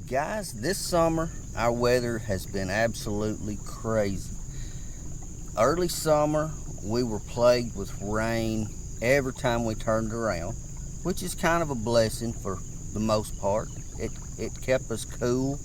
Guys, this summer our weather has been absolutely crazy. Early summer we were plagued with rain every time we turned around, which is kind of a blessing for the most part. It kept us cool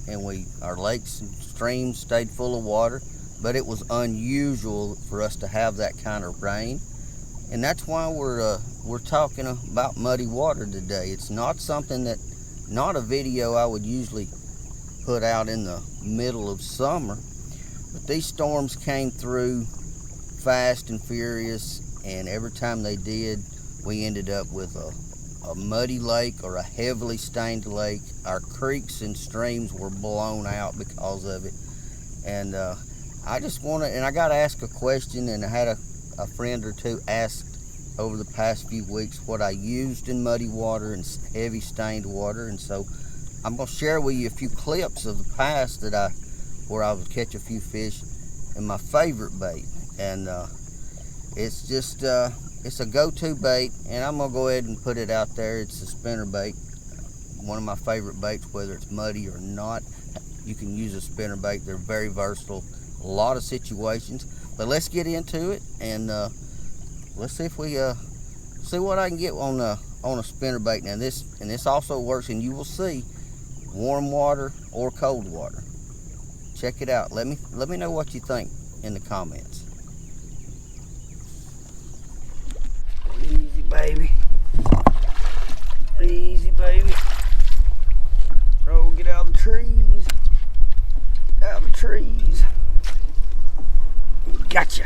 and our lakes and streams stayed full of water, but it was unusual for us to have that kind of rain. And that's why we're talking about muddy water today. It's not not a video I would usually put out in the middle of summer, but these storms came through fast and furious, and every time they did, we ended up with a muddy lake or a heavily stained lake. Our creeks and streams were blown out because of it. And I got to ask a question, and I had a friend or two asked over the past few weeks what I used in muddy water and heavy stained water, and so I'm going to share with you a few clips of the past where I would catch a few fish in my favorite bait. And it's just it's a go-to bait, and I'm going to go ahead and put it out there. It's a spinner bait, one of my favorite baits. Whether it's muddy or not, you can use a spinner bait. They're very versatile, a lot of situations. But let's get into it, and let's see if we see what I can get on a spinner bait. Now this also works, and you will see, warm water or cold water. Check it out. Let me know what you think in the comments. Easy, baby. Easy, baby. Oh, get out of the trees. Get out of the trees. Gotcha.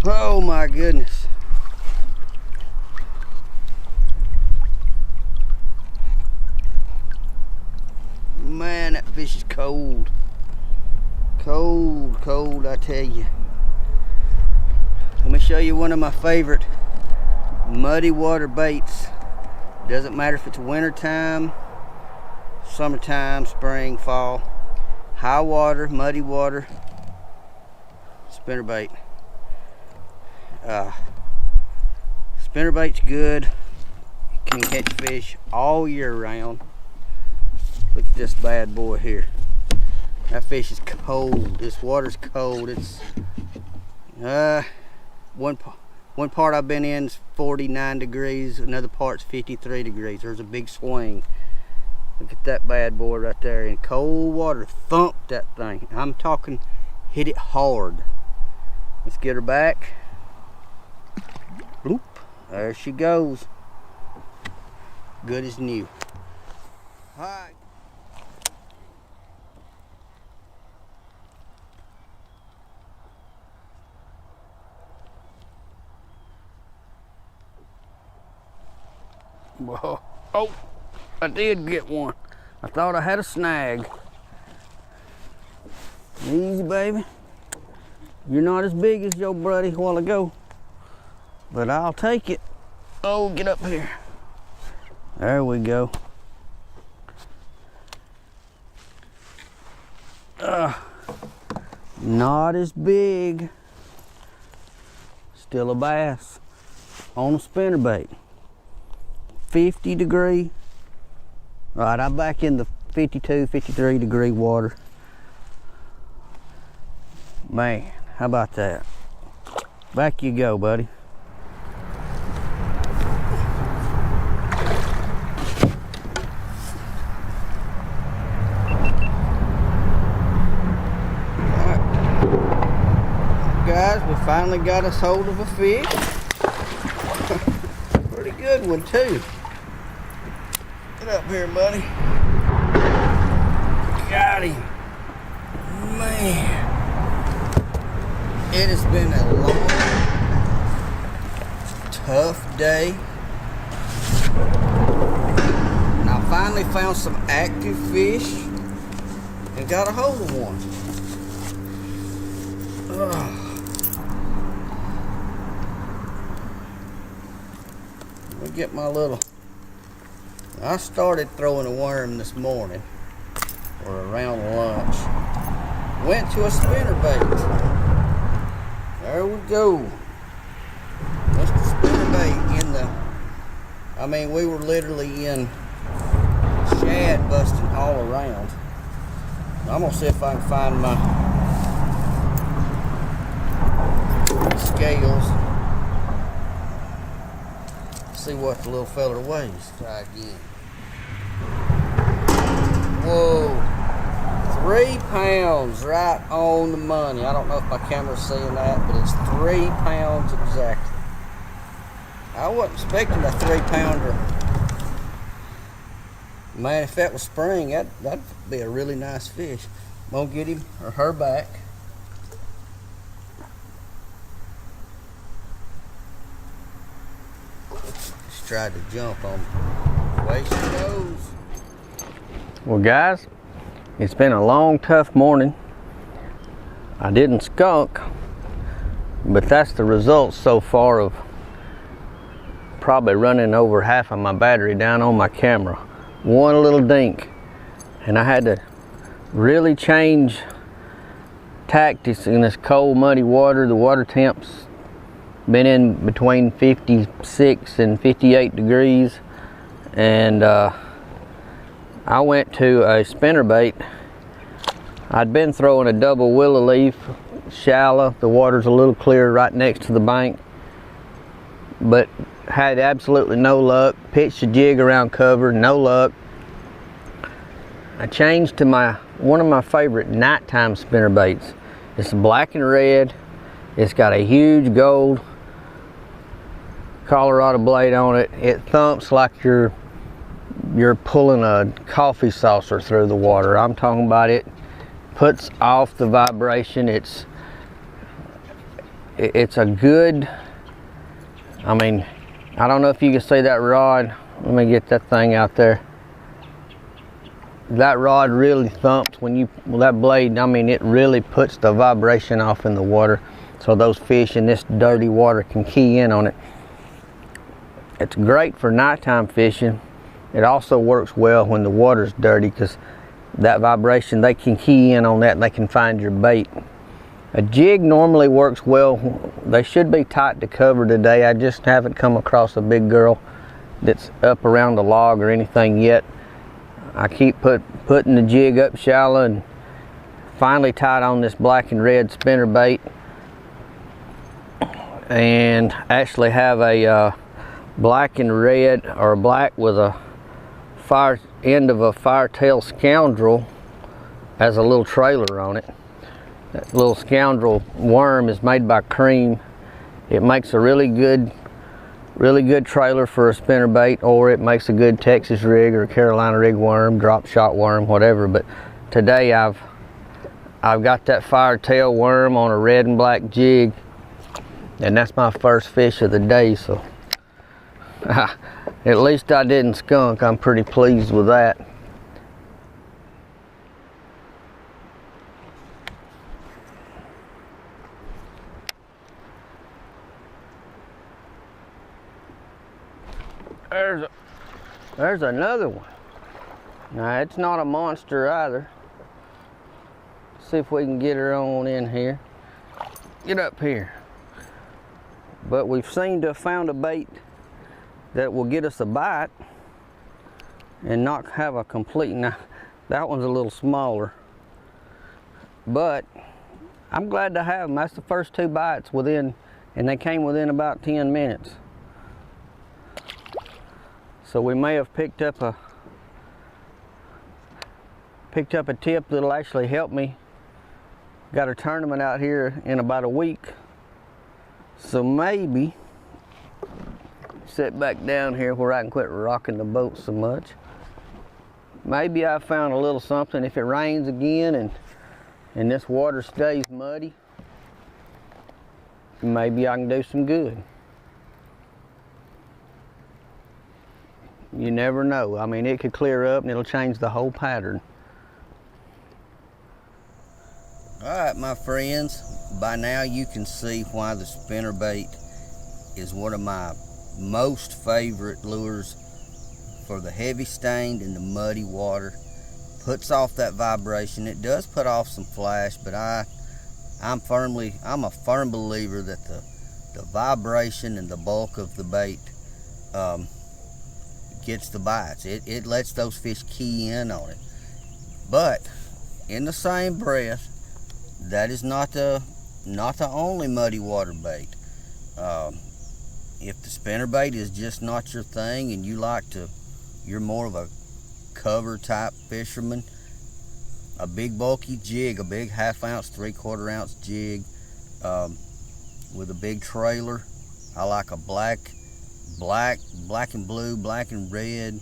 Oh my goodness. Man, that fish is cold. Cold, I tell you. Let me show you one of my favorite muddy water baits. Doesn't matter if it's winter time, summertime, spring, fall. High water, muddy water, spinner bait. Spinner bait's good. You can catch fish all year round. Look at this bad boy here. That fish is cold. This water's cold. It's one part I've been in is 49 degrees, another part's 53 degrees. There's a big swing. Look at that bad boy right there. In cold water, thumped that thing. I'm talking hit it hard. Let's get her back. Bloop. There she goes. Good as new. Alright. Whoa. Oh, I did get one. I thought I had a snag. Easy, baby. You're not as big as your buddy a while ago, but I'll take it. Oh, get up here. There we go. Not as big. Still a bass on a spinner bait. 50 degree. Right, I'm back in the 52, 53 degree water. Man, how about that? Back you go, buddy. Guys, we finally got us hold of a fish. Pretty good one too. Get up here, buddy. Got him. Man. It has been a long, tough day. And I finally found some active fish and got a hold of one. Let me get my little... I started throwing a worm this morning, or around lunch. Went to a spinner bait. There we go. That's the spinner bait in the I mean, we were literally in shad busting all around. I'm gonna see if I can find my scales. See what the little feller weighs. Try again. Whoa. 3 pounds, right on the money. I don't know if my camera's seeing that, but it's 3 pounds exactly. I wasn't expecting a 3-pounder. Man, if that was spring, that'd be a really nice fish. I'm gonna get him or her back. Just tried to jump on me. Away she goes. Well, guys, it's been a long, tough morning. I didn't skunk, but that's the result so far of probably running over half of my battery down on my camera. One little dink, and I had to really change tactics in this cold, muddy water. The water temp's been in between 56 and 58 degrees, and I went to a spinnerbait. I'd been throwing a double willow leaf, shallow. The water's a little clear right next to the bank, but had absolutely no luck. Pitched a jig around cover, no luck. I changed to one of my favorite nighttime spinnerbaits. It's black and red. It's got a huge gold Colorado blade on it. It thumps like you're pulling a coffee saucer through the water. I'm talking about it. Puts off the vibration. It's a good, I mean, I don't know if you can see that rod. Let me get that thing out there. That rod really thumps that blade, I mean, it really puts the vibration off in the water, so those fish in this dirty water can key in on it. It's great for nighttime fishing. It also works well when the water's dirty, because that vibration, they can key in on that and they can find your bait. A jig normally works well. They should be tight to cover today. I just haven't come across a big girl that's up around the log or anything yet. I keep putting the jig up shallow, and finally tied on this black and red spinnerbait, and actually have a black and red, or black with a end of a Firetail Scoundrel as a little trailer on it. That little Scoundrel worm is made by Cream. It makes a really good trailer for a spinnerbait, or it makes a good Texas rig or Carolina rig worm, drop shot worm, whatever. But today I've got that Firetail worm on a red and black jig, and that's my first fish of the day. So at least I didn't skunk. I'm pretty pleased with that. There's another one. Now, it's not a monster either. See if we can get her on in here. Get up here. But we've seemed to have found a bait that will get us a bite and not have a complete. Now, that one's a little smaller, but I'm glad to have them. That's the first 2 bites and they came within about 10 minutes. So we may have picked up a tip that'll actually help me. Got a tournament out here in about a week, so maybe sit back down here where I can quit rocking the boat so much. Maybe I found a little something. If it rains again and this water stays muddy, maybe I can do some good. You never know. I mean, it could clear up and it'll change the whole pattern. All right, my friends, by now you can see why the spinnerbait is one of my most favorite lures for the heavy stained and the muddy water. Puts off that vibration. It does put off some flash, but I'm a firm believer that the vibration and the bulk of the bait gets the bites. It lets those fish key in on it. But in the same breath, that is not the only muddy water bait. If the spinnerbait is just not your thing and you're more of a cover type fisherman, a big bulky jig, a big 1/2 ounce, 3/4 ounce jig with a big trailer. I like a black and blue, black and red,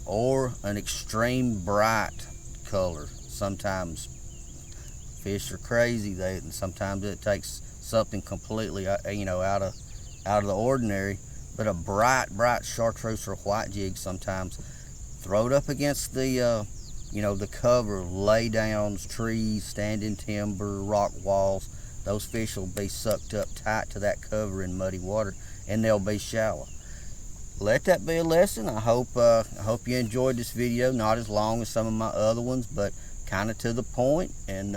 or an extreme bright color. Sometimes fish are crazy. Sometimes it takes something completely out of the ordinary. But a bright chartreuse or white jig, sometimes throw it up against the the cover, lay downs, trees, standing timber, rock walls. Those fish will be sucked up tight to that cover in muddy water, and they'll be shallow. Let that be a lesson. I hope you enjoyed this video. Not as long as some of my other ones, but kind of to the point. And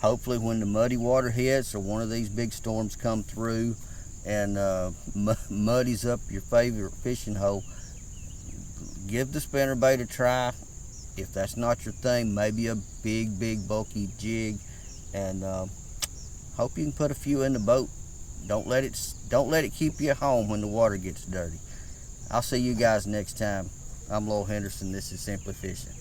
hopefully when the muddy water hits or one of these big storms come through and muddies up your favorite fishing hole, give the spinnerbait a try. If that's not your thing, maybe a big bulky jig, and hope you can put a few in the boat. Don't let it keep you at home when the water gets dirty. I'll see you guys next time. I'm Lowell Henderson. This is Simply Fishing.